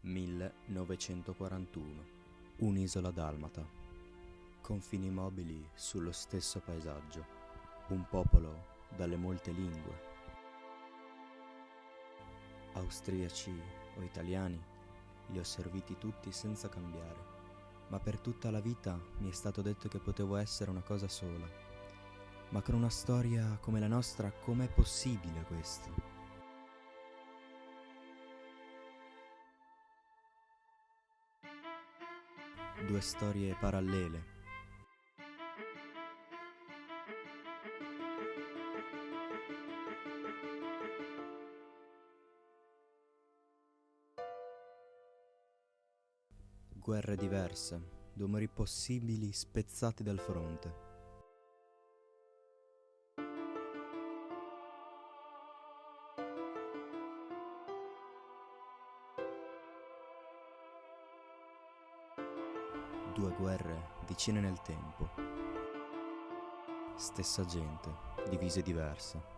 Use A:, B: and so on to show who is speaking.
A: 1941. Un'isola dalmata. Confini mobili sullo stesso paesaggio. Un popolo dalle molte lingue. Austriaci o italiani, li ho serviti tutti senza cambiare, ma per tutta la vita mi è stato detto che potevo essere una cosa sola. Ma con una storia come la nostra, com'è possibile questo? Due storie parallele. Guerre diverse, due amori possibili spezzati dal fronte. Due guerre vicine nel tempo. Stessa gente, divise diverse.